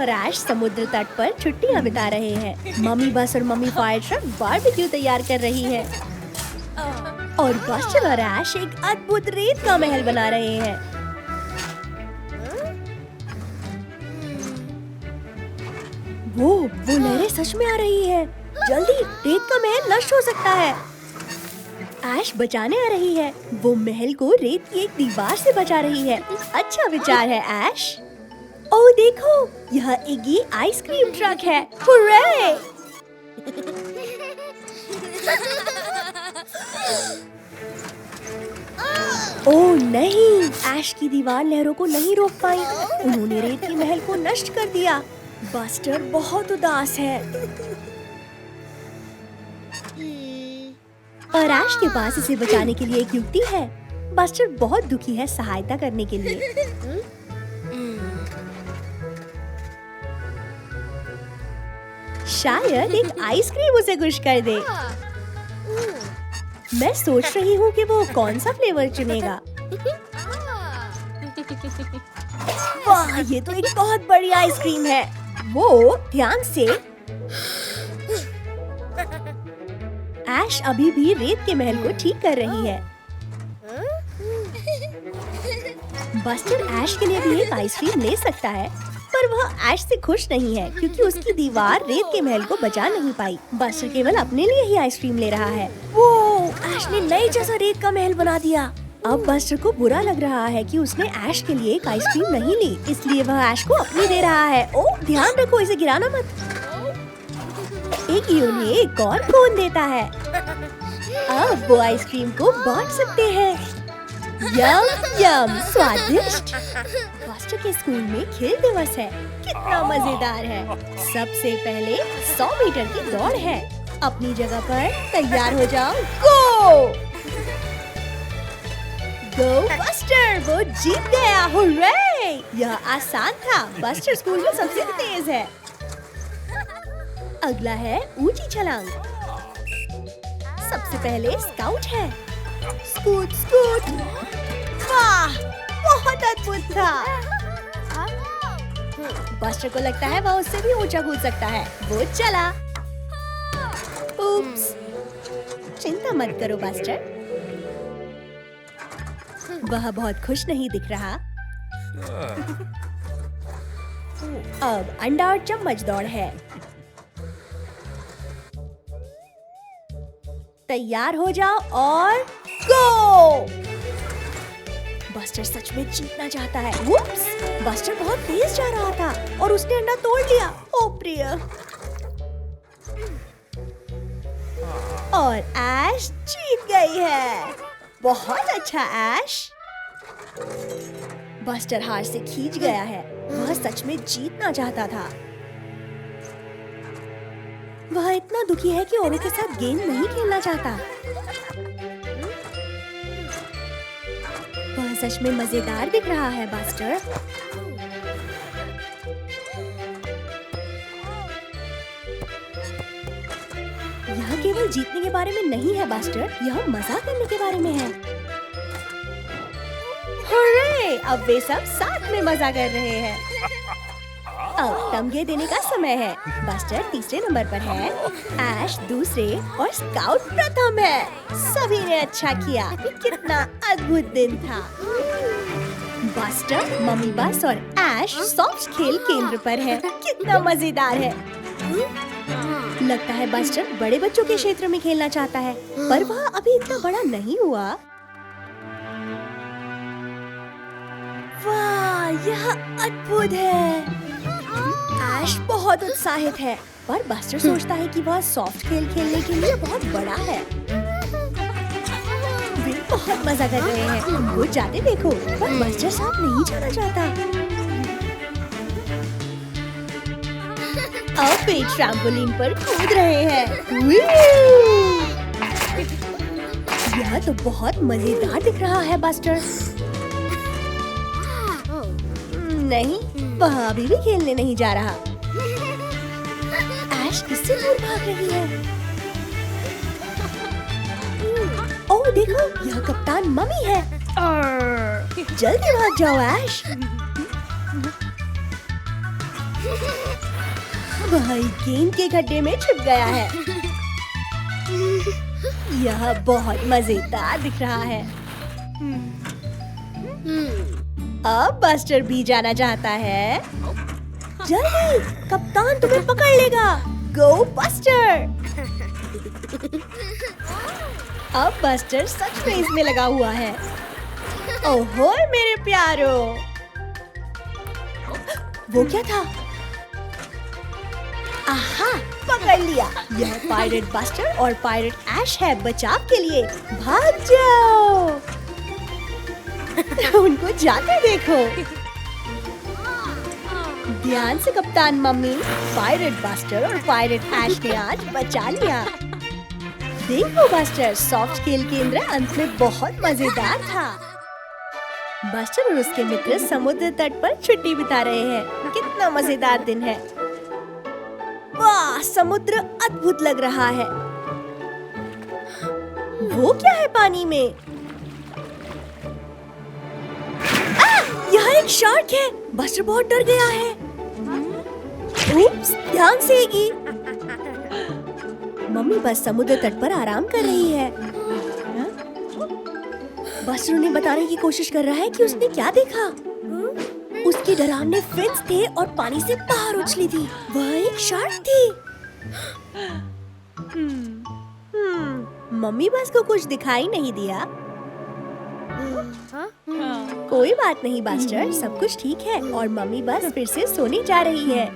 और ऐश समुद्र तट पर छुट्टियां बिता रहे हैं। मम्मी बस और मम्मी फायर ट्रक बारबेक्यू तैयार कर रही है और बस्टर और ऐश एक अद्भुत रेत का महल बना रहे हैं। वो लहरें सच में आ रही है। जल्दी, रेत का महल नष्ट हो सकता है। ऐश बचाने आ रही है। वो महल को रेत की एक दीवार से बचा रही है। अच्छा विचार है ऐश। ओह देखो, यह इगी आइसक्रीम ट्रक है। हुर्रे! ओह नहीं, ऐश की दीवार लहरों को नहीं रोक पाई। उन्होंने रेत के महल को नष्ट कर दिया। बस्टर बहुत उदास है और ऐश के पास इसे बचाने के लिए एक युक्ति है। बस्टर बहुत दुखी है सहायता करने के लिए। शायद एक आइसक्रीम उसे खुश कर दे। मैं सोच रही हूँ कि वो कौन सा फ्लेवर चुनेगा। वाह, ये तो एक बहुत बड़ी आइसक्रीम है। वो ध्यान से। ऐश अभी भी रेत के महल को ठीक कर रही है। बस्टर ऐश के लिए भी एक आइसक्रीम ले सकता है, पर वह ऐश से खुश नहीं है क्योंकि उसकी दीवार रेत के महल को बचा नहीं पाई। बस्टर केवल अपने लिए ही आइसक्रीम ले रहा है। वो ऐश ने नई जैसा रेत का महल बना दिया। अब बस्टर को बुरा लग रहा है कि उसने ऐश के लिए एक आइसक्रीम नहीं ली, इसलिए वह ऐश को अपनी दे रहा है। ओह ध्यान रखो, इसे गिराना मत। एक उन्हें एक और कोन देता है। अब वो आइसक्रीम को बांट सकते हैं। यम यम, स्वादिष्ट। बस्टर के स्कूल में खेल दिवस है। कितना मजेदार है। सबसे पहले 100 मीटर की दौड़ है। अपनी जगह पर तैयार हो जाओ। गो गो बस्टर, वो जीत गया। हुर्रे! यह आसान था। बस्टर स्कूल में सबसे तेज है। अगला है ऊंची छलांग। सबसे पहले स्काउट है। Scoot scoot. वाह, बहुत अद्भुत था। बस्टर को लगता है वह उससे भी ऊंचा कूद सकता है। वो चला। उप्स, चिंता मत करो बस्टर। वह बहुत खुश नहीं दिख रहा। अब अंडा और चम्मच दौड़ है। तैयार हो जाओ और गो! बस्टर सच में जीतना चाहता है। वुप्स! बस्टर बहुत तेज जा रहा था और उसने अंडा तोड़ लिया। ओ प्रिय! और ऐश जीत गई है। बहुत अच्छा ऐश। बस्टर हार से खींच गया है। वह सच में जीतना चाहता था। वह इतना दुखी है कि औरों के साथ गेम नहीं खेलना चाहता। वह सच में मजेदार दिख रहा है बस्टर। यह केवल जीतने के बारे में नहीं है बस्टर, यह मजा करने के बारे में है। हुर्रे! अब वे सब साथ में मजा कर रहे हैं। अब तमगे देने का समय है। बस्टर तीसरे नंबर पर है, ऐश दूसरे और स्काउट प्रथम है। सभी ने अच्छा किया। कितना अद्भुत दिन था। बस्टर, मम्मी बस और ऐश सॉफ्ट खेल केंद्र पर है। कितना मजेदार है। लगता है बस्टर बड़े बच्चों के क्षेत्र में खेलना चाहता है, पर वह अभी इतना बड़ा नहीं हुआ। वाह, यह अद्भुत है। ऐश बहुत उत्साहित है, पर बस्टर सोचता है कि वह सॉफ्ट खेल खेलने के लिए बहुत बड़ा है। वे बहुत मजा कर रहे हैं। उनको जाते देखो, पर बस्टर साथ नहीं जाना चाहता। अब वे ट्रैम्पोलिन पर कूद रहे हैं। यह तो बहुत मजेदार दिख रहा है बस्टर। नहीं, वह अभी भी खेलने नहीं जा रहा। ऐश किससे दूर भाग रही है? ओह देखो, यह कप्तान मम्मी है। जल्दी भाग जाओ ऐश। भाई गेंद के गड्ढे में छिप गया है। यह बहुत मजेदार दिख रहा है। अब बस्टर भी जाना चाहता है। जल्दी, कप्तान तुम्हें पकड़ लेगा। गो बस्टर। अब बस्टर सच में इसमें लगा हुआ है। ओहो मेरे प्यारो, वो क्या था? आहा, पकड़ लिया। यह पायरेट बस्टर और पायरेट ऐश है। बचाव के लिए भाग जाओ। उनको जाते देखो। ध्यान से कप्तान मम्मी, पायरेट बस्टर और पायरेट ऐश ने आज बचा लिया। देखो बस्टर, सॉफ्ट खेल केंद्र अंत में बहुत मजेदार था। बस्टर और उसके मित्र समुद्र तट पर छुट्टी बिता रहे हैं। कितना मजेदार दिन है। वाह, समुद्र अद्भुत लग रहा है। वो क्या है पानी में? यहाँ एक शार्क है। बस्टर बहुत डर गया है। उप्स, ध्यान से एगी। मम्मी बस समुद्र तट पर आराम कर रही है। बस्टर उन्हें बताने की कोशिश कर रहा है कि उसने क्या देखा। उसके डरावने फिन्स थे और पानी से बाहर उछली थी। वह एक शार्क थी। मम्मी बस को कुछ दिखाई नहीं दिया। कोई बात नहीं बस्टर, सब कुछ ठीक है और मम्मी बस फिर से सोने जा रही है।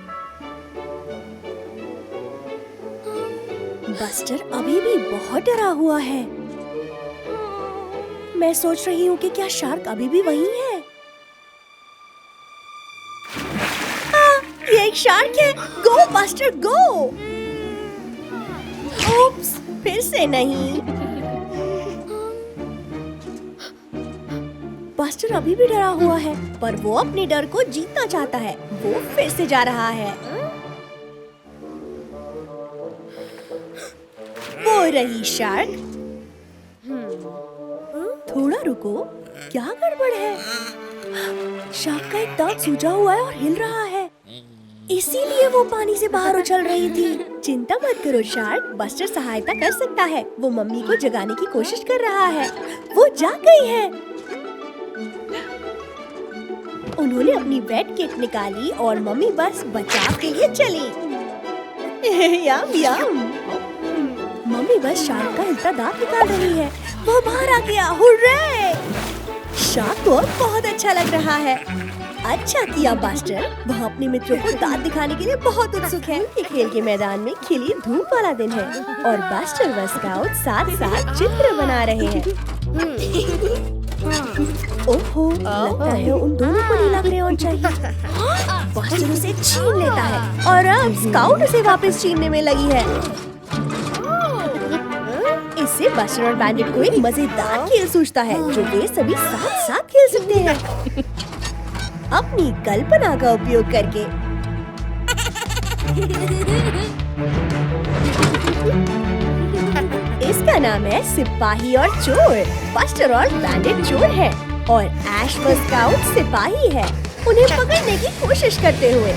बस्टर अभी भी बहुत डरा हुआ है। मैं सोच रही हूँ कि क्या शार्क अभी भी वहीं है। ये एक शार्क है। गो बस्टर गो। ओप्स, फिर से नहीं। बस्टर अभी भी डरा हुआ है, पर वो अपने डर को जीतना चाहता है। वो फिर से जा रहा है। वो रही शार्क। थोड़ा रुको, क्या गड़बड़ है? शार्क का एक दांत सूजा हुआ है और हिल रहा है, इसीलिए वो पानी से बाहर उछल रही थी। चिंता मत करो शार्क, बस्टर सहायता कर सकता है। वो मम्मी को जगाने की कोशिश कर रहा है। वो जाग गई है। उन्होंने अपनी वेट किट निकाली और मम्मी बस बचाव के लिए चली। यम यम। मम्मी बस शार्क का हिलता दांत निकाल रही है। वो बाहर आ गया। हुर्रे! शार्क को बहुत अच्छा लग रहा है। अच्छा किया बस्टर, वह अपने मित्रों को दांत दिखाने के लिए बहुत उत्सुक है। खेल के मैदान में खिली धूप वाला दिन है और बस्टर व स्काउट साथ साथ चित्र बना रहे हैं। ओहो, लगता है उन दोनों को नीला क्रेयॉन चाहिए। बस्टर उसे छीन लेता है और अब स्काउट उसे वापस छीनने में लगी है। इससे बस्टर और बैंडिट को एक मजेदार खेल सूझता है जो वे सभी साथ साथ खेल सकते हैं अपनी कल्पना का उपयोग करके। इसका नाम है सिपाही और चोर। बस्टर और बैंडिट चोर हैं और ऐश व स्काउट सिपाही है। उन्हें पकड़ने की कोशिश करते हुए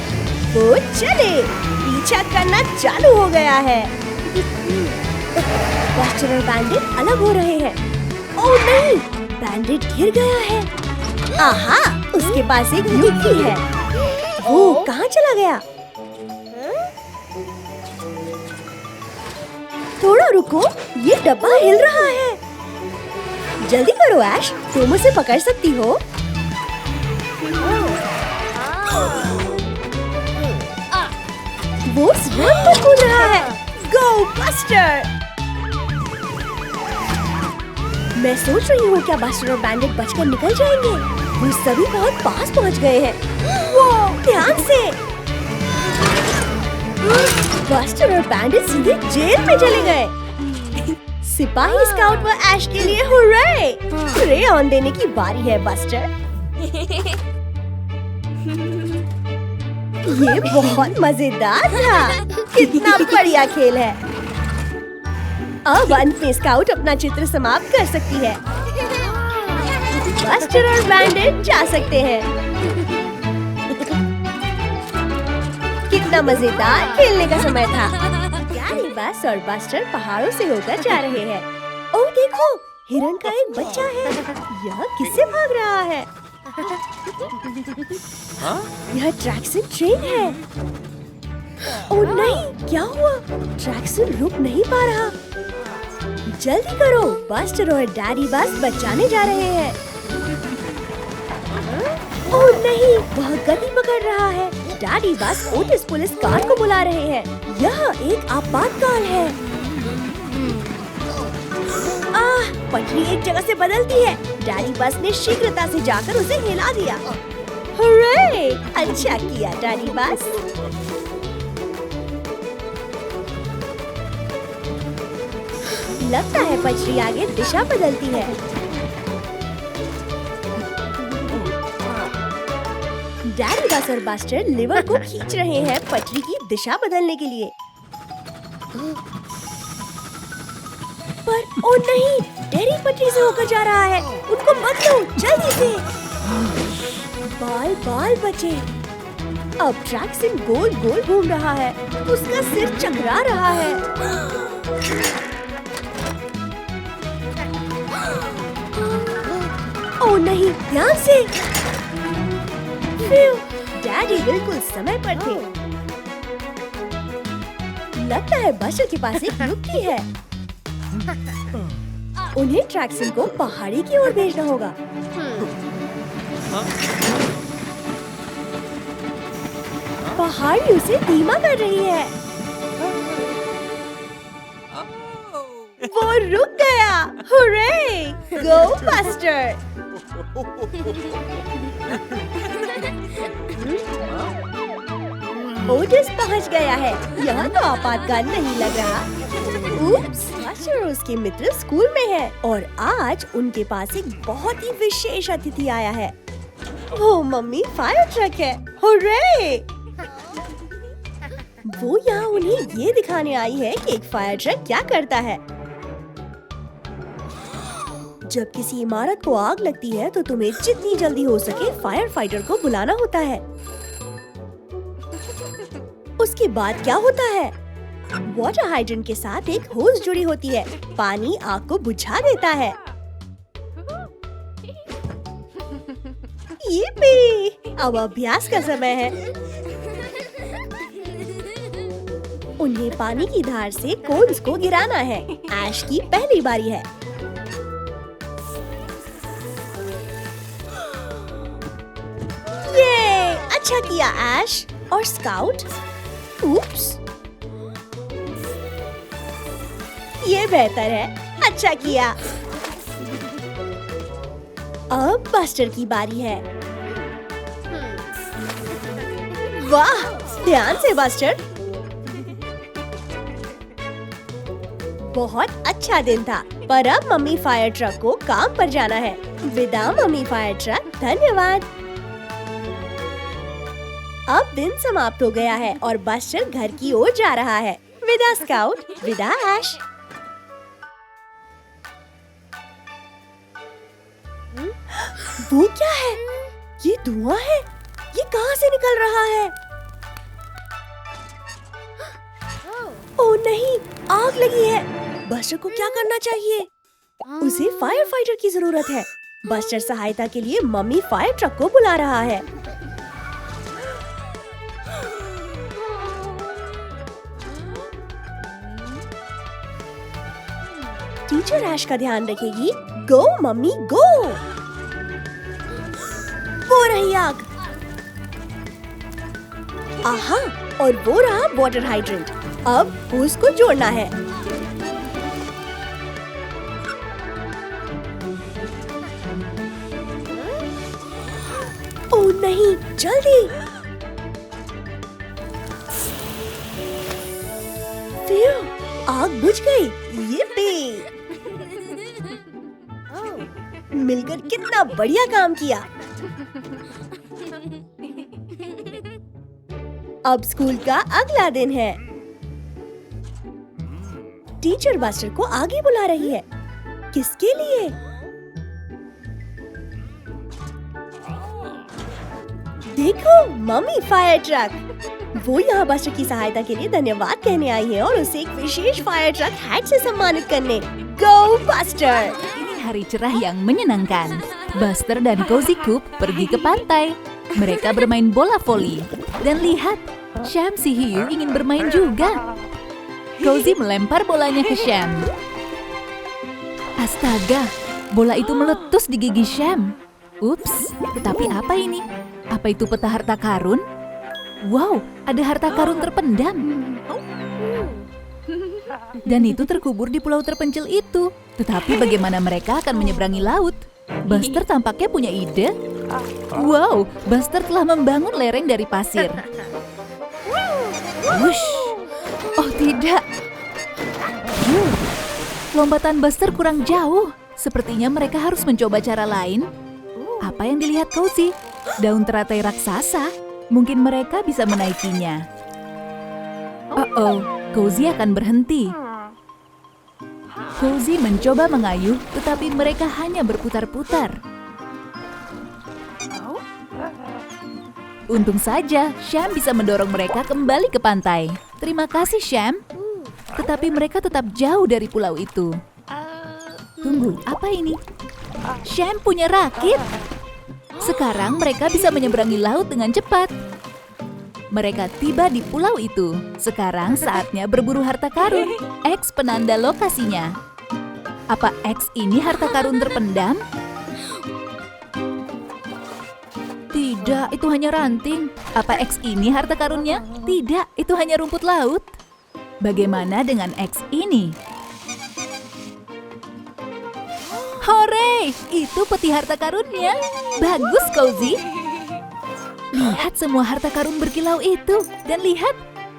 वो चले पीछा करना चालू हो गया है। बस्टर और बैंडिट अलग हो रहे हैं। ओह नहीं, बैंडिट गिर गया है। आहा, उसके पास एक युक्ति है। वो कहाँ चला गया? थोड़ा रुको, ये डब्बा हिल रहा है। जल्दी करो ऐश, तुम उसे पकड़ सकती हो। वो रंग में कूद रहा है। गो बस्टर! मैं सोच रही हूँ क्या बस्टर और बैंडिट बचकर निकल जाएंगे? वो सभी बहुत पास पहुँच गए हैं। वो ध्यान से! बस्टर और बैंडिट सीधे जेल में चले गए। सिपाही स्काउट व ऐश के लिए हुर्रे! क्रेयॉन देने की बारी है बस्टर। ये बहुत मजेदार था। कितना बढ़िया खेल है। अब अंत में स्काउट अपना चित्र समाप्त कर सकती है। बस्टर और बैंडिट जा सकते हैं। कितना मजेदार खेलने का समय था। डैडी बस और बस्टर पहाड़ों से होकर जा रहे हैं। ओह देखो, हिरन का एक बच्चा है। यह किससे भाग रहा है? यह ट्रैक्सन ट्रेन है। ओह नहीं, क्या हुआ? ट्रैक्सन रुक नहीं पा रहा। जल्दी करो, बस्टर और डैडी बस बचाने जा रहे हैं। ओह नहीं, वह गति पकड़ रहा है। डैडी बस ओटिस पुलिस कार को बुला रहे हैं। यह एक आपातकाल है। पटरी एक जगह से बदलती है। डैडी बस ने शीघ्रता से जाकर उसे हिला दिया। हुर्रे! अच्छा किया डैडी बस। लगता है पटरी आगे दिशा बदलती है। डैडी बस और बस्टर लिवर को खींच रहे हैं पटरी की दिशा बदलने के लिए। पर ओ नहीं, डैडी पटरी से होकर जा रहा है। उनको बदलो जल्दी से। बाल बचे। अब ट्रैक्सन गोल गोल घूम रहा है। उसका सिर चकरा रहा है। ओ नहीं, ध्यान से। डैडी बिल्कुल समय पर थे। लगता है बस्टर के पास एक युक्ति है। उन्हें ट्रैक्सन को पहाड़ी की ओर भेजना होगा। पहाड़ी उसे धीमा कर रही है। वो रुक गया। हुर्रे! गो बस्टर! ओटिस पहुंच गया है। यह तो आपातकाल नहीं लग रहा। उप्स, बस्टर और उसके मित्र स्कूल में हैं और आज उनके पास एक बहुत ही विशेष अतिथि आया है। वो मम्मी फायर ट्रक है। हुर्रे! वो यहाँ उन्हें ये दिखाने आई है कि एक फायर ट्रक क्या करता है। जब किसी इमारत को आग लगती है तो तुम्हें जितनी जल्दी हो सके फायर फाइटर को बुलाना होता है। उसके बाद क्या होता है? वाटर हाइड्रेंट के साथ एक होस जुड़ी होती है। पानी आग को बुझा देता है। ये अब अभ्यास का समय है। उन्हें पानी की धार से कोन्स को गिराना है। ऐश की पहली बारी है। ये अच्छा किया ऐश और स्काउट। उप्स, ये बेहतर है। अच्छा किया। अब बस्टर की बारी है। वाह, ध्यान से बस्टर। बहुत अच्छा दिन था, पर अब मम्मी फायर ट्रक को काम पर जाना है। विदा मम्मी फायर ट्रक, धन्यवाद। अब दिन समाप्त हो गया है और बस्टर घर की ओर जा रहा है। विदा स्काउट, विदा ऐश। वो क्या है? ये धुआं है। ये कहाँ से निकल रहा है? ओह नहीं, आग लगी है। बस्टर को क्या करना चाहिए? उसे फायर फाइटर की जरूरत है। बस्टर सहायता के लिए मम्मी फायर ट्रक को बुला रहा है। टीचर ऐश का ध्यान रखेगी। गो मम्मी गो। वो रही आग। आहा, और वो रहा वाटर हाइड्रेंट। अब उसको जोड़ना है। ओह नहीं, जल्दी। फिर आग बुझ गई। ये मिलकर कितना बढ़िया काम किया। अब स्कूल का अगला दिन है। टीचर बस्टर को आगे बुला रही है। किसके लिए? देखो, मम्मी फायर ट्रक। वो यहाँ बस्टर की सहायता के लिए धन्यवाद कहने आई है और उसे एक विशेष फायर ट्रक हैट से सम्मानित करने। गो buster! Ini hari cerah yang menyenangkan. Buster dan Cozy Coupe pergi ke pantai. Mereka bermain bola voli. Dan lihat, Sham si hiu ingin bermain juga. Cozy melempar bolanya ke Sham. Astaga, bola itu meletus di gigi Sham. Ups, tetapi apa ini? Apa itu peta harta karun? Wow, ada harta karun terpendam. Dan itu terkubur di pulau terpencil itu. Tetapi bagaimana mereka akan menyeberangi laut? Buster tampaknya punya ide. Wow, Buster telah membangun lereng dari pasir. Wush. Oh tidak. Lompatan Buster kurang jauh. Sepertinya mereka harus mencoba cara lain. Apa yang dilihat Cozy? Daun teratai raksasa. Mungkin mereka bisa menaikinya. Oh, Cozy akan berhenti. Cozy mencoba mengayuh, tetapi mereka hanya berputar-putar. Untung saja, Sham bisa mendorong mereka kembali ke pantai. Terima kasih, Sham. Tetapi mereka tetap jauh dari pulau itu. Tunggu, apa ini? Sham punya rakit. Sekarang mereka bisa menyeberangi laut dengan cepat. Mereka tiba di pulau itu. Sekarang saatnya berburu harta karun. X penanda lokasinya. Apa X ini harta karun terpendam? Tidak, itu hanya ranting. Apa X ini harta karunnya? Tidak, itu hanya rumput laut. Bagaimana dengan X ini? Hore, itu peti harta karunnya. Bagus, Cozy. Lihat semua harta karun berkilau itu. Dan lihat,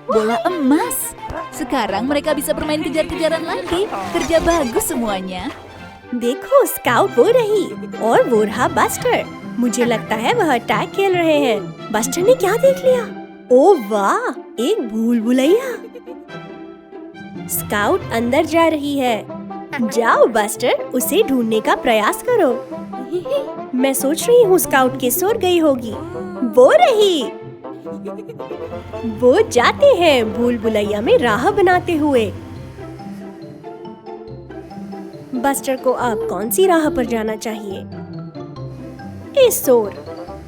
bola emas. Sekarang mereka bisa bermain kejar-kejaran lagi. Kerja bagus semuanya. देखो scout वो रही और वो रहा buster. मुझे लगता है वह टैग खेल रहे हैं। बस्टर ने क्या देख लिया? ओह वाह, एक भूल भुलैया। स्काउट अंदर जा रही है। जाओ बस्टर, उसे ढूंढने का प्रयास करो। मैं सोच रही हूँ स्काउट के सुर गई होगी। वो रही। वो जाते हैं भूल भुलैया में राह बनाते हुए। बस्टर को अब कौन सी राह पर जाना चाहिए? इस ओर।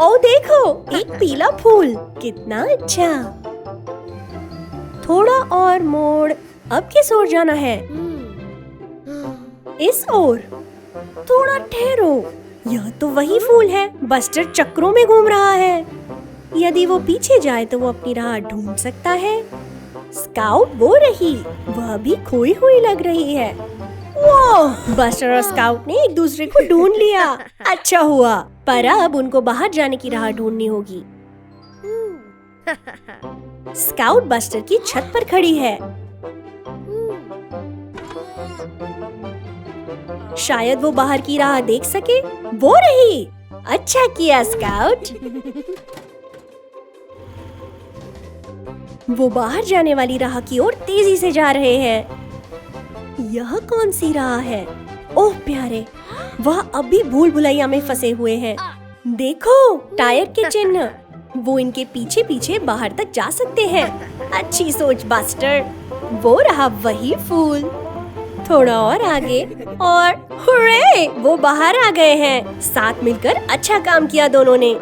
ओ देखो, एक पीला फूल, कितना अच्छा। थोड़ा और मोड़, अब किस ओर जाना है? इस ओर। थोड़ा ठहरो, यह तो वही फूल है। बस्टर चक्रों में घूम रहा है। यदि वो पीछे जाए तो वो अपनी राह ढूंढ सकता है। स्काउट वो रही, वह भी खोई हुई लग रही है। वो बस्टर और स्काउट ने एक दूसरे को ढूंढ लिया। अच्छा हुआ, पर अब उनको बाहर जाने की राह ढूंढनी होगी। स्काउट बस्टर की छत पर खड़ी है। शायद वो बाहर की राह देख सके। वो रही। अच्छा किया स्काउट। वो बाहर जाने वाली राह की ओर तेजी से जा रहे हैं। यह कौन सी राह है? ओह प्यारे, वह अभी भूल भुलैया में फंसे हुए हैं। देखो, टायर के चिन्ह। वो इनके पीछे पीछे बाहर तक जा सकते हैं। अच्छी सोच बस्टर। वो रहा वही फूल। थोड़ा और आगे और हुर्रे! वो बाहर आ गए हैं। साथ मिलकर अच्छा काम किया दोनों ने।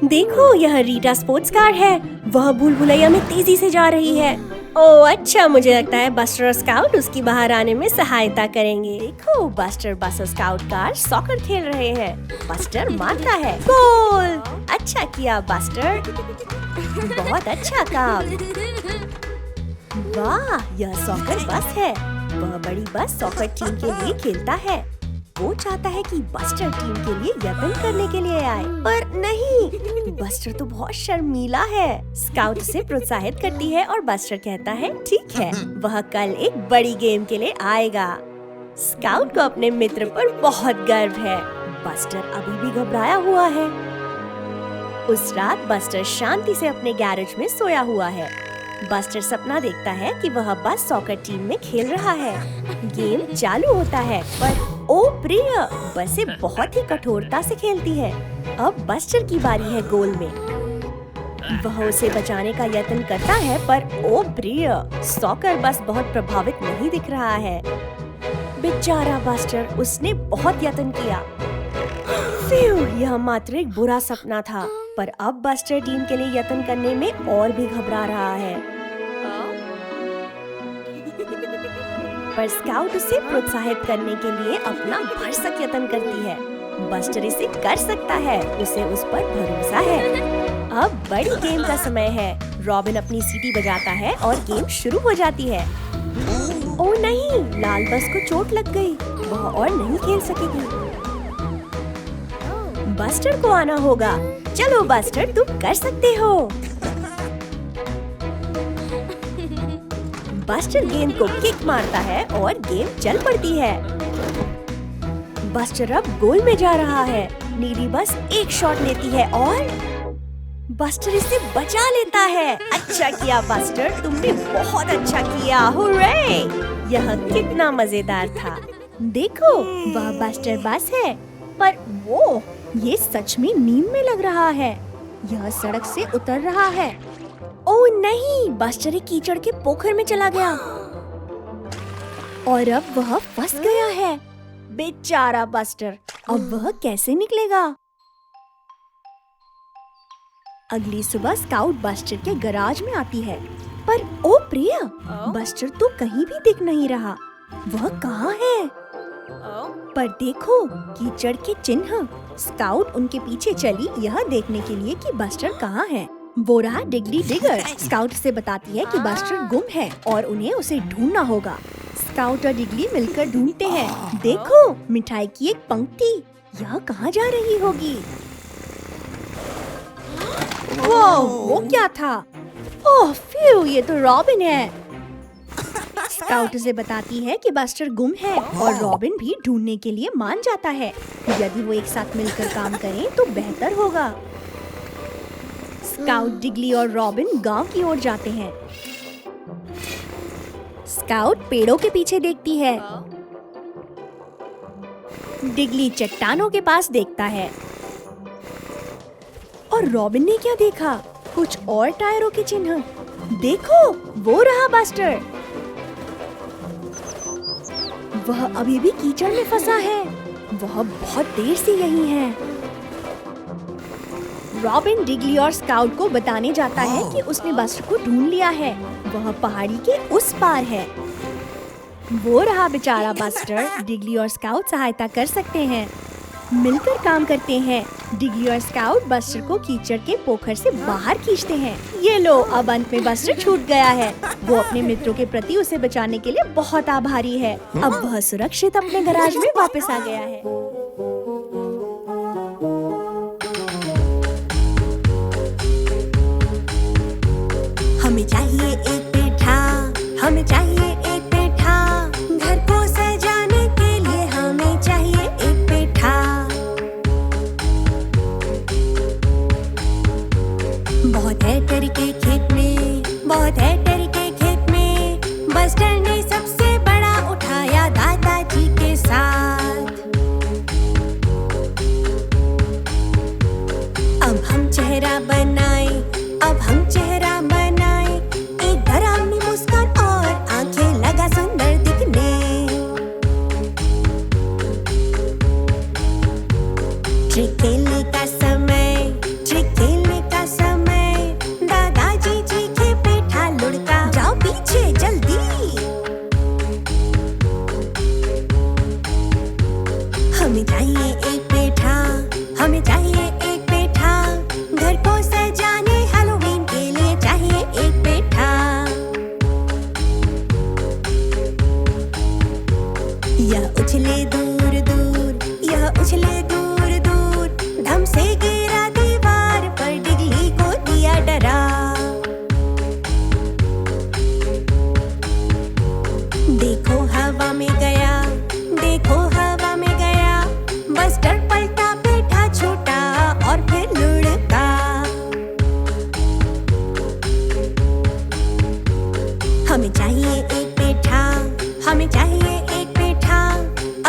देखो, यह रीटा स्पोर्ट्स कार है। वह भूल भुलैया में तेजी से जा रही है। ओह अच्छा, मुझे लगता है बस्टर और स्काउट उसकी बाहर आने में सहायता करेंगे। देखो, बस्टर बस और स्काउट कार सॉकर खेल रहे हैं। बस्टर मारता है। गोल! अच्छा किया बस्टर। बहुत अच्छा काम। वाह, यह सॉकर बस है। वह बड़ी बस सॉकर टीम के लिए खेलता है। वो चाहता है कि बस्टर टीम के लिए यत्न करने के लिए आए, पर नहीं, बस्टर तो बहुत शर्मीला है। स्काउट उसे प्रोत्साहित करती है और बस्टर कहता है ठीक है, वह कल एक बड़ी गेम के लिए आएगा। स्काउट को अपने मित्र पर बहुत गर्व है। बस्टर अभी भी घबराया हुआ है। उस रात बस्टर शांति से अपने गैरेज में सोया हुआ है। बस्टर सपना देखता है कि वह बस सॉकर टीम में खेल रहा है। गेम चालू होता है, पर ओ प्रिय, बसें बहुत ही कठोरता से खेलती है। अब बस्टर की बारी है गोल में। वह उसे बचाने का यत्न करता है, पर ओ प्रिय, सॉकर बस बहुत प्रभावित नहीं दिख रहा है। बेचारा बस्टर, उसने बहुत यत्न किया। फ्यू, यह मात्र एक बुरा सपना था, पर अब बस्टर टीम के लिए यत्न करने में और भी घबरा रहा है। पर स्काउट उसे प्रोत्साहित करने के लिए अपना भरसक यत्न करती है। बस्टर इसे कर सकता है, उसे उस पर भरोसा है। अब बड़ी गेम का समय है। रॉबिन अपनी सीटी बजाता है और गेम शुरू हो जाती है। ओह नहीं, लाल बस को चोट लग गई, वह और नहीं खेल सकेगी। बस्टर को आना होगा। चलो बस्टर, तुम कर सकते हो। बस्टर गेंद को किक मारता है और गेम चल पड़ती है। बस्टर अब गोल में जा रहा है। नीली बस एक शॉट लेती है और बस्टर इसे बचा लेता है। अच्छा किया बस्टर, तुमने बहुत अच्छा किया। हुर्रे! यह कितना मजेदार था। देखो, वह बस्टर बस है, पर वो ये सच में नींद में लग रहा है। यह सड़क से उतर रहा है। ओह नहीं, बस्टर एक कीचड़ के पोखर में चला गया और अब वह फंस गया है। बेचारा बस्टर, अब वह कैसे निकलेगा? अगली सुबह स्काउट बस्टर के गराज में आती है, पर ओ प्रिया, बस्टर तो कहीं भी दिख नहीं रहा। वह कहाँ है? पर देखो, कीचड़ के चिन्ह। स्काउट उनके पीछे चली यह देखने के लिए कि बस्टर कहाँ है। वो रहा डिगली डिगर। स्काउट से बताती है कि बस्टर गुम है और उन्हें उसे ढूंढना होगा। स्काउट और डिगली मिलकर ढूंढते हैं। देखो, मिठाई की एक पंक्ति। यह कहाँ जा रही होगी? वो क्या था? ओह फ्यू, ये तो रॉबिन है। स्काउट उसे बताती है कि बस्टर गुम है और रॉबिन भी ढूंढने के लिए मान जाता है। यदि वो एक साथ मिलकर काम करें तो बेहतर होगा। स्काउट, डिगली और रॉबिन गांव की ओर जाते हैं। स्काउट पेड़ों के पीछे देखती है। डिगली चट्टानों के पास देखता है। और रॉबिन ने क्या देखा? कुछ और टायरों के चिन्ह। देखो, वो रहा बस्टर। वह अभी भी कीचड़ में फंसा है। वह बहुत देर से यहीं है। रॉबिन डिगली और स्काउट को बताने जाता है कि उसने बस्टर को ढूंढ लिया है। वह पहाड़ी के उस पार है। वो रहा बेचारा बस्टर। डिगली और स्काउट सहायता कर सकते हैं, मिलकर काम करते हैं। डिगली और स्काउट बस्टर को कीचड़ के पोखर से बाहर खींचते हैं। ये लो, अब अंत में बस्टर छूट गया है। वो अपने मित्रों के प्रति उसे बचाने के लिए बहुत आभारी है। अब वह सुरक्षित अपने गैराज में वापस आ गया है। हमें चाहिए एक पेठा, हमें चाहिए एक पेठा, घर को सजाने के लिए हमें चाहिए एक पेठा। बहुत है तरीके खेत में, बहुत है तरीके खेत में, बस्टर ने सबसे बड़ा उठाया दादाजी के साथ। अब हम चेहरा बनाए, अब हम चेहरा बनाए, एक डरावनी मुस्कान और आंखें लगा सुंदर दिखने। ट्रिक खेलने का समय, ट्रिक खेलने का समय, दादाजी चीखे पेठा लुढ़का, जाओ पीछे जल्दी। हमें चाहिए एक पेठा, हमें चाहिए एक पेठा, घर को सजाने हैलोवीन के लिए चाहिए एक पेठा। यह उछले दूर दूर, यह उछले दूर दूर, धम से गिरा दीवार पर, डिगली को दिया डरा। देखो हवा में गया, देखो हवा में गया, बस्टर पलटा, पेठा छूटा और फिर लुढ़का। हमें चाहिए एक पेठा, हमें चाहिए एक पेठा,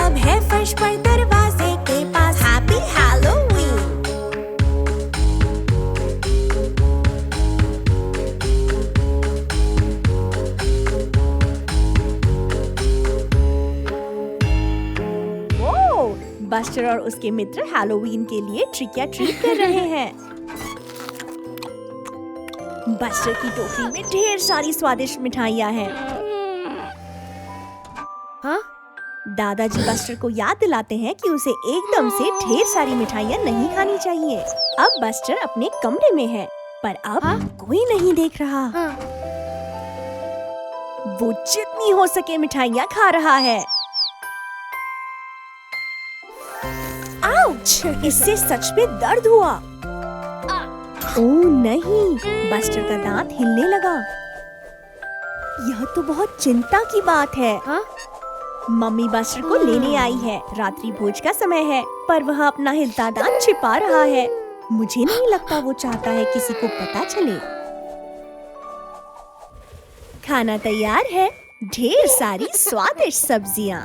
अब है फर्श पर दरवाजे के पास हैप्पी हैलोवीन। बस्टर और उसके मित्र हैलोवीन के लिए ट्रिक या ट्रीट कर रहे हैं। बस्टर की टोकरी में ढेर सारी स्वादिष्ट मिठाइयाँ हैं। हाँ? दादाजी बस्टर को याद दिलाते हैं कि उसे एकदम से ढेर सारी मिठाइयाँ नहीं खानी चाहिए। अब बस्टर अपने कमरे में है, पर अब कोई नहीं देख रहा। वो जितनी हो सके मिठाइयाँ खा रहा है। आउच! इससे सच में दर्द हुआ। ओह नहीं, बस्टर का दांत हिलने लगा। यह तो बहुत चिंता की बात है। मम्मी बस्टर को लेने आई है। रात्रि भोज का समय है, पर वह अपना हिलता दांत छिपा रहा है। मुझे नहीं लगता वो चाहता है किसी को पता चले। खाना तैयार है, ढेर सारी स्वादिष्ट सब्जियाँ।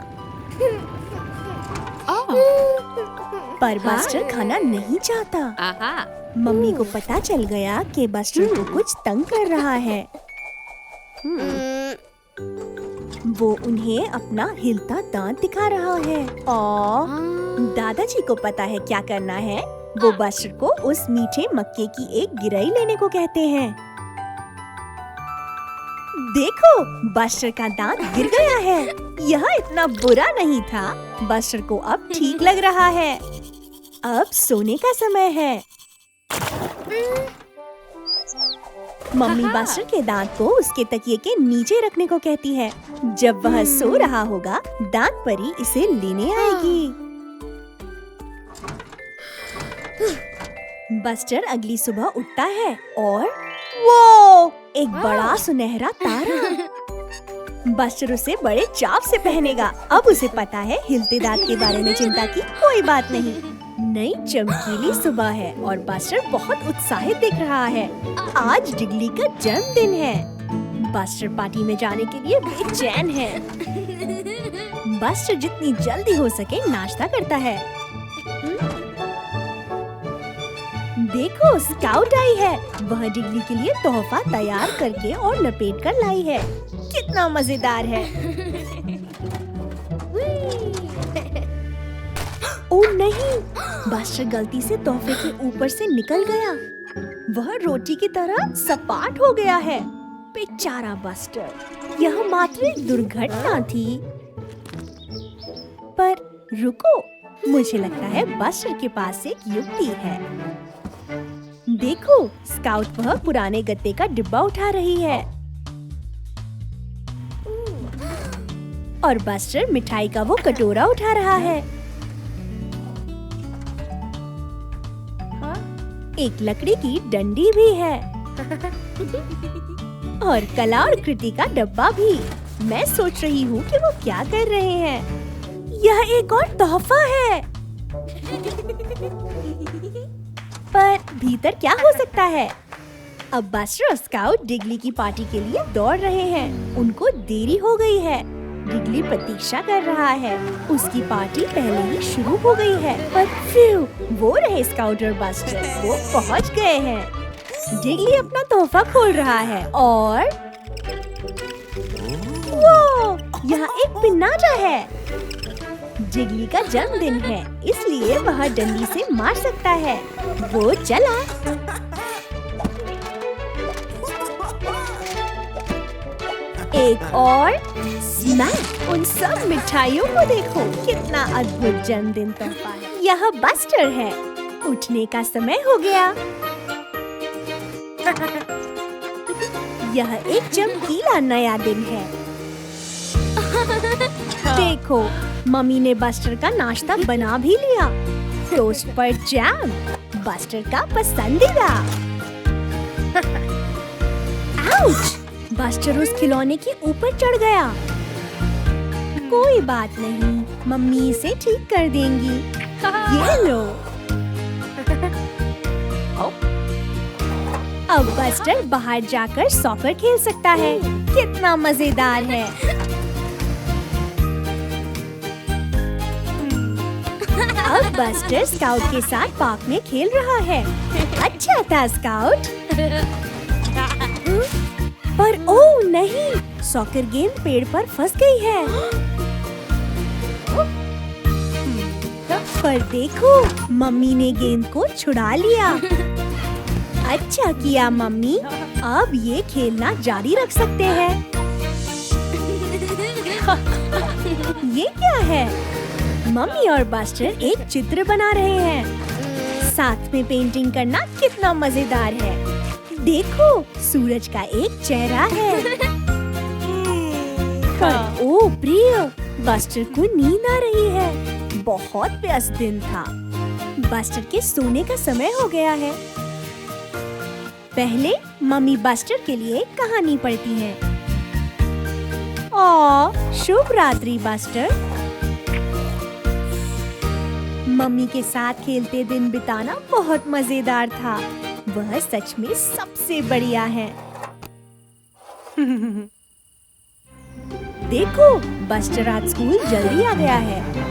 पर बस्टर खाना नहीं चाहता। मम्मी को पता चल गया कि बस्टर को कुछ तंग कर रहा है। वो उन्हें अपना हिलता दांत दिखा रहा है। दादाजी को पता है क्या करना है। वो बस्टर को उस मीठे मक्के की एक गिरई लेने को कहते हैं। देखो, बस्टर का दांत गिर गया है। यह इतना बुरा नहीं था। बस्टर को अब ठीक लग रहा है। अब सोने का समय है। मम्मी बस्टर के दांत को उसके तकिए के नीचे रखने को कहती है। जब वह सो रहा होगा, दांत परी इसे लेने आएगी। बस्टर अगली सुबह उठता है और वो एक बड़ा सुनहरा तारा। बस्टर उसे बड़े चाव से पहनेगा। अब उसे पता है हिलते दांत के बारे में चिंता की कोई बात नहीं। नई चमकीली सुबह है और बस्टर बहुत उत्साहित दिख रहा है। आज डिगली का जन्मदिन है। बस्टर पार्टी में जाने के लिए बेचैन है। बस्टर जितनी जल्दी हो सके नाश्ता करता है। देखो, स्काउट आई है। वह डिगली के लिए तोहफा तैयार करके और लपेट कर लाई है। कितना मजेदार है। ओह नहीं, बस्टर गलती से तोहफे के ऊपर से निकल गया। वह रोटी की तरह सपाट हो गया है। बेचारा बस्टर। यह मात्र एक दुर्घटना थी। पर रुको, मुझे लगता है बस्टर के पास एक युक्ति है। देखो, स्काउट वह पुराने गत्ते का डिब्बा उठा रही है और बस्टर मिठाई का वो कटोरा उठा रहा है। एक लकड़ी की डंडी भी है और कला और कृति का डब्बा भी। मैं सोच रही हूँ कि वो क्या कर रहे हैं। यह एक और तोहफा है। पर भीतर क्या हो सकता है? अब बस्टर और स्काउट डिगली की पार्टी के लिए दौड़ रहे हैं। उनको देरी हो गई है। डिगली प्रतीक्षा कर रहा है। उसकी पार्टी पहले ही शुरू हो गई है। पर फिर वो रहे स्काउट और बस्टर। वो पहुंच गए हैं। डिगली अपना तोहफा खोल रहा है और वो यहाँ एक पिन्नाटा है। डिगली का जन्मदिन है, इसलिए वह डंडी से मार सकता है। वो चला। एक और स्मैक। उन सब मिठाइयों को देखो, कितना अद्भुत जन्मदिन तोहफा है। यह बस्टर है। उठने का समय हो गया। यह एक चमकीला नया दिन है। देखो, मम्मी ने बस्टर का नाश्ता बना भी लिया। टोस्ट पर जैम, बस्टर का पसंदीदा। आउच! बस्टर उस खिलौने के ऊपर चढ़ गया। कोई बात नहीं, मम्मी इसे ठीक कर देंगी। ये लो। अब बस्टर बाहर जाकर सॉकर खेल सकता है। कितना मजेदार है। अब बस्टर स्काउट के साथ पार्क में खेल रहा है। अच्छा था स्काउट। पर ओह नहीं, सॉकर गेंद पेड़ पर फंस गई है। पर देखो, मम्मी ने गेंद को छुड़ा लिया। अच्छा किया मम्मी, अब ये खेलना जारी रख सकते हैं। ये क्या है? मम्मी और बस्टर एक चित्र बना रहे हैं। साथ में पेंटिंग करना कितना मजेदार है। देखो, सूरज का एक चेहरा है। पर ओ प्रिय, बस्टर को नींद आ रही है। बहुत व्यस्त दिन था। बस्टर के सोने का समय हो गया है। पहले मम्मी बस्टर के लिए कहानी पढ़ती हैं। शुभ रात्रि बस्टर। मम्मी के साथ खेलते दिन बिताना बहुत मजेदार था। वह सच में सबसे बढ़िया है। देखो, बस्टर आज स्कूल जल्दी आ गया है।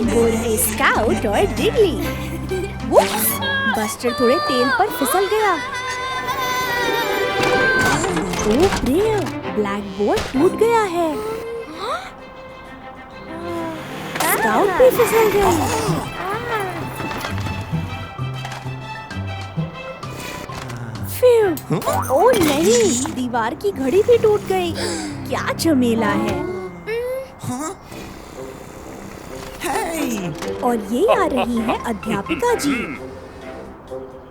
वो रहे स्काउट और डिगली। वुप्स! बस्टर थोड़े तेल पर फिसल गया। ओह प्रिय, ब्लैक बोर्ड टूट गया है। स्काउट भी फिसल गई। ओह नहीं, दीवार की घड़ी भी टूट गई। क्या झमेला है। और ये आ रही है अध्यापिका जी।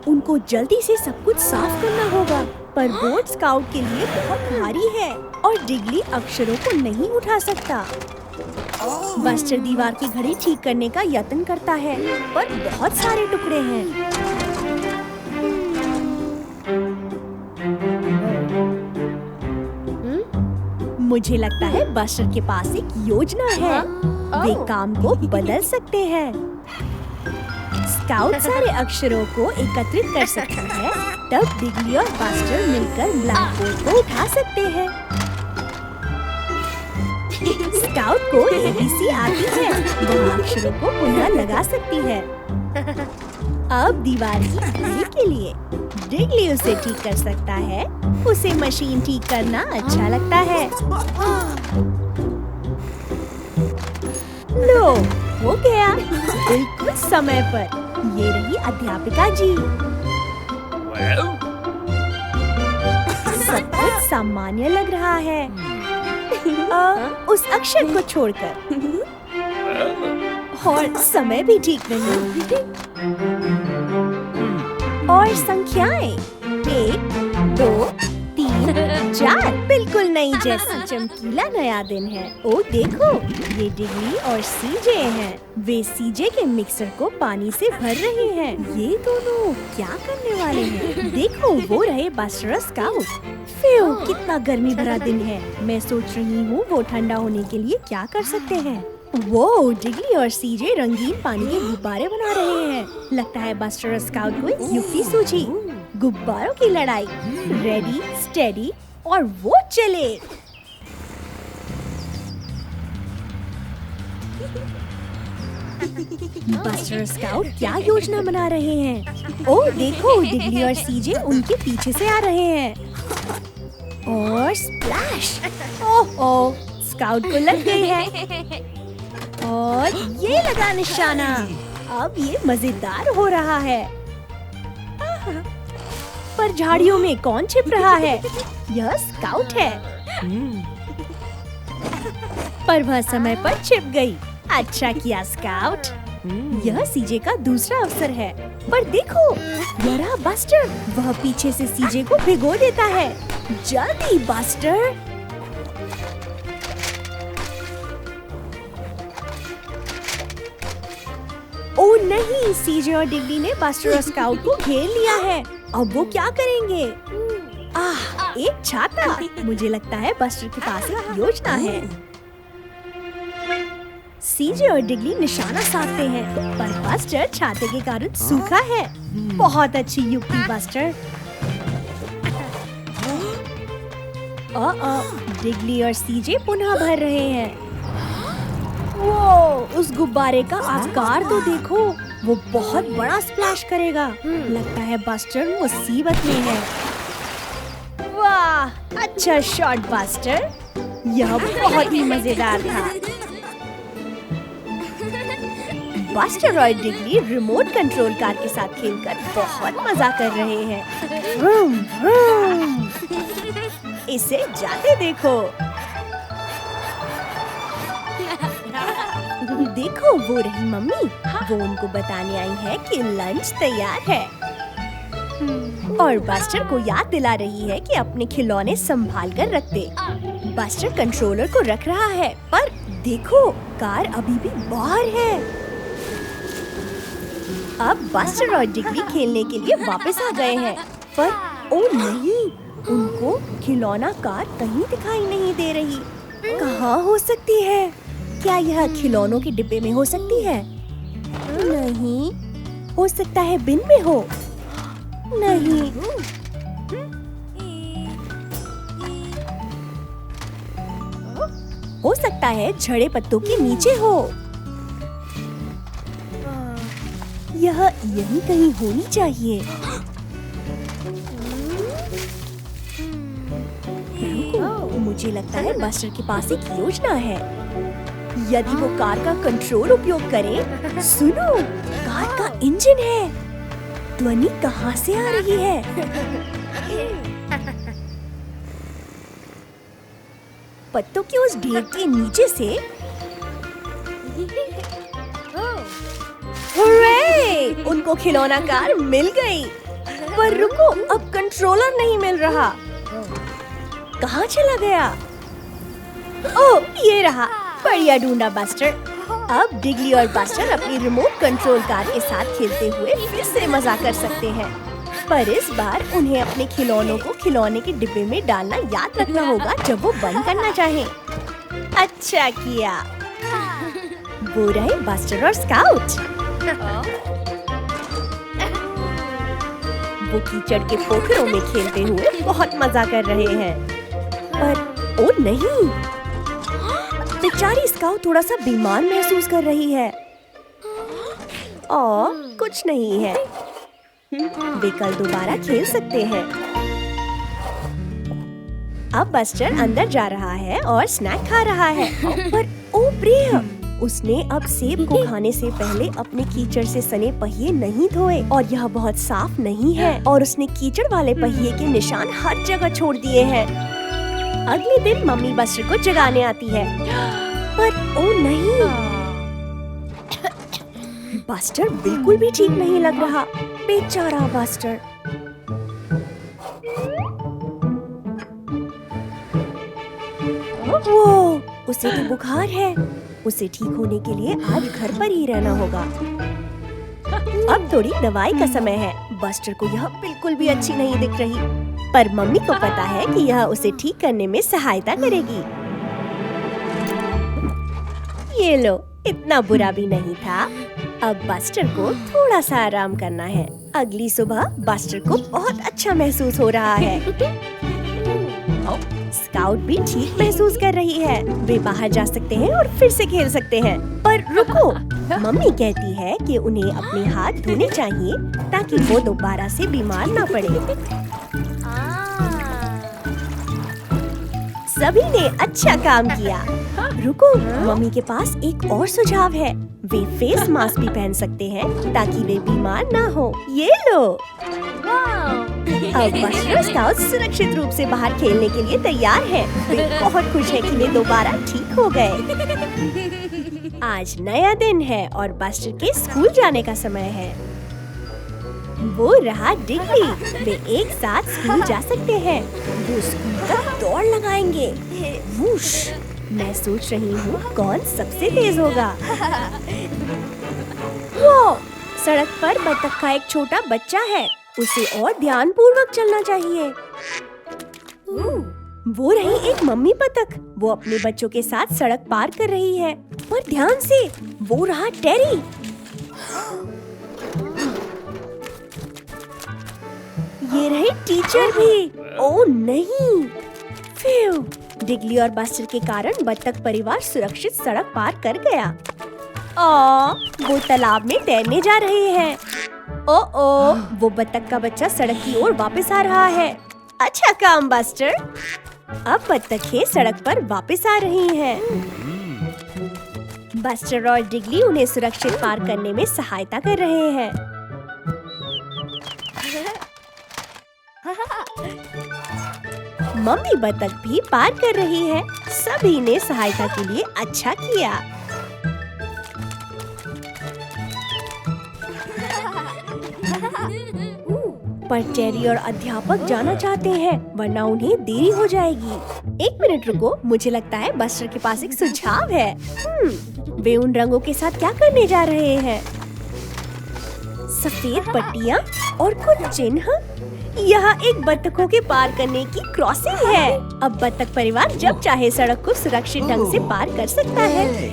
उनको जल्दी से सब कुछ साफ करना होगा, पर बोर्ड स्काउट के लिए बहुत भारी है और डिगली अक्षरों को नहीं उठा सकता। बस्टर दीवार की घड़ी ठीक करने का यत्न करता है, पर बहुत सारे टुकड़े हैं। मुझे लगता है बस्टर के पास एक योजना है। वे काम को बदल सकते हैं। स्काउट सारे अक्षरों को एकत्रित कर सकते हैं, तब डिगली और बस्टर मिलकर ब्लैक बोर्ड को उठा सकते हैं। स्काउट को ABC आती है, वह अक्षरों को पुनः लगा सकती है। अब दीवार की घड़ी के लिए डिगली उसे ठीक कर सकता है। उसे मशीन ठीक करना अच्छा लगता है। लो, हो गया, बिल्कुल समय पर। ये रही अध्यापिका जी। सब कुछ सामान्य लग रहा है, उस अक्षर को छोड़कर। और समय भी ठीक नहीं। और संख्याएं 1, 2, 3, 4 बिल्कुल नई जैसी। चमकीला नया दिन है। ओ देखो, ये डिगली और सीजे हैं। वे सीजे के मिक्सर को पानी से भर रहे हैं। ये दोनों क्या करने वाले हैं? देखो, वो रहे बस्टर स्काउट। फ्यू, कितना गर्मी भरा दिन है। मैं सोच रही हूँ वो ठंडा होने के लिए क्या कर सकते हैं। वो डिगली और सीजे रंगीन पानी के गुब्बारे बना रहे हैं। लगता है बस्टर स्काउट को एक युक्ति सूझी। गुब्बारों की लड़ाई। रेडी, स्टेडी और वो चले। बस्टर स्काउट क्या योजना बना रहे हैं? ओह देखो, डिगली और सीजे उनके पीछे से आ रहे हैं। और स्प्लैश! ओह, स्काउट को लग गई है। और ये लगा निशाना। अब ये मजेदार हो रहा है। पर झाड़ियों में कौन छिप रहा है? यह स्काउट है। पर वह समय पर छिप गई। अच्छा किया स्काउट। यह सीजे का दूसरा अवसर है। पर देखो, यह रहा बस्टर। वह पीछे से सीजे को भिगो देता है। जल्दी बस्टर। ओह नहीं, सीजे और डिगली ने बस्टर और स्काउट को घेर लिया है। अब वो क्या करेंगे? एक छाता। मुझे लगता है बस्टर के पास एक योजना है। सीजे और डिगली निशाना साधते हैं, पर बस्टर छाते के कारण सूखा है। बहुत अच्छी युक्ति बस्टर। डिगली और सीजे पुनः भर रहे हैं। वो, उस गुब्बारे का आकार तो देखो, वो बहुत बड़ा स्प्लैश करेगा। लगता है बस्टर मुसीबत में है। वाह, अच्छा शॉट बस्टर। यह बहुत ही मजेदार था। बस्टर और डिगली रिमोट कंट्रोल कार के साथ खेलकर बहुत मजा कर रहे हैं। Vroom, vroom. इसे जाते देखो। देखो वो रही मम्मी, वो उनको बताने आई है कि लंच तैयार है और बस्टर को याद दिला रही है कि अपने खिलौने संभाल कर रख दे। बस्टर कंट्रोलर को रख रहा है, पर देखो कार अभी भी बाहर है। अब बस्टर और डिगली खेलने के लिए वापस आ गए हैं, पर ओ नहीं, उनको खिलौना कार कहीं दिखाई नहीं दे रही। कहाँ हो सकती है? क्या यह खिलौनों के डिब्बे में हो सकती है? नहीं, हो सकता है बिन में हो। नहीं, हो सकता है झड़े पत्तों के नीचे हो। यह यहीं कहीं होनी चाहिए। रुको, मुझे लगता है बस्टर के पास एक योजना है। यदि वो कार का कंट्रोल उपयोग करे। सुनो, कार का इंजन है। ध्वनि कहाँ से आ रही है? पत्तों के उस ढेर के नीचे से। हुर्रे! उनको खिलौना कार मिल गई। पर रुको, अब कंट्रोलर नहीं मिल रहा। कहाँ चला गया? ओह, ये रहा। बढ़िया ढूंढा बस्टर। अब डिगली और बस्टर अपनी रिमोट कंट्रोल कार के साथ खेलते हुए फिर से मजा कर सकते हैं। पर इस बार उन्हें अपने खिलौनों को खिलौने के डिब्बे में डालना याद रखना होगा जब वो बंद करना चाहें। अच्छा किया। वो रहे बस्टर और स्काउट। वो कीचड़ के पोखरों में खेलते हुए बहुत मजा कर रहे हैं। पर ओ नहीं, बेचारी स्काउट थोड़ा सा बीमार महसूस कर रही है। कुछ नहीं है, वे कल दोबारा खेल सकते हैं। अब बस्टर अंदर जा रहा है और स्नैक खा रहा है। पर ओ प्रिय, उसने अब सेब को खाने से पहले अपने कीचड़ से सने पहिए नहीं धोए और यह बहुत साफ नहीं है और उसने कीचड़ वाले पहिए के निशान हर जगह छोड़ दिए हैं। अगले दिन मम्मी बस्टर को जगाने आती है, पर ओ नहीं, बस्टर बिल्कुल भी ठीक नहीं लग रहा। बेचारा बस्टर। वो, उसे तो बुखार है। उसे ठीक होने के लिए आज घर पर ही रहना होगा। अब थोड़ी दवाई का समय है। बस्टर को यह बिल्कुल भी अच्छी नहीं दिख रही, पर मम्मी को पता है कि यह उसे ठीक करने में सहायता करेगी। ये लो, इतना बुरा भी नहीं था। अब बस्टर को थोड़ा सा आराम करना है। अगली सुबह बस्टर को बहुत अच्छा महसूस हो रहा है। स्काउट भी ठीक महसूस कर रही है। वे बाहर जा सकते हैं और फिर से खेल सकते हैं। पर रुको, मम्मी कहती है कि उन्हें अपने हाथ धोने चाहिए ताकि वो दोबारा से बीमार ना पड़े। सभी ने अच्छा काम किया। रुको, मम्मी के पास एक और सुझाव है। वे फेस मास्क भी पहन सकते हैं ताकि वे बीमार ना हो। ये लो। अब बस्टर स्काउट सुरक्षित रूप से बाहर खेलने के लिए तैयार है। वे बहुत खुश है कि वे दोबारा ठीक हो गए। आज नया दिन है और बस्टर के स्कूल जाने का समय है। वो रहा डिगली। वे एक साथ स्कूल जा सकते हैं। वो स्कूल तक दौड़ लगाएंगे। वूश! मैं सोच रही हूँ कौन सबसे तेज होगा। वो सड़क पर बतख का एक छोटा बच्चा है। उसे और ध्यानपूर्वक चलना चाहिए। वो रही एक मम्मी बतख। वो अपने बच्चों के साथ सड़क पार कर रही है। पर ध्यान से, वो रहा टेरी। ये रहे टीचर भी। ओ नहीं, फिर डिगली और बस्टर के कारण बत्तख परिवार सुरक्षित सड़क पार कर गया। वो तालाब में तैरने जा रहे हैं। ओ, वो बत्तख का बच्चा सड़क की ओर वापस आ रहा है। अच्छा काम बस्टर। अब बत्तखें सड़क पर वापस आ रही हैं। बस्टर और डिगली उन्हें सुरक्षित पार करने में सहायता कर रहे हैं। मम्मी बतख भी पार कर रही है। सभी ने सहायता के लिए अच्छा किया। पर टेरी और अध्यापक जाना चाहते हैं, वरना उन्हें देरी हो जाएगी। 1 मिनट रुको, मुझे लगता है बस्टर के पास एक सुझाव है। वे उन रंगों के साथ क्या करने जा रहे हैं? सफेद पट्टियाँ और कुछ चिन्ह। यहाँ एक बत्तखों के पार करने की क्रॉसिंग है। अब बत्तख परिवार जब चाहे सड़क को सुरक्षित ढंग से पार कर सकता है।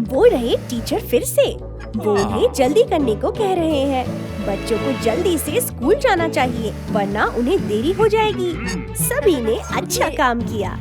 वो रहे टीचर फिर से। वो उन्हें जल्दी करने को कह रहे हैं। बच्चों को जल्दी से स्कूल जाना चाहिए, वरना उन्हें देरी हो जाएगी। सभी ने अच्छा काम किया।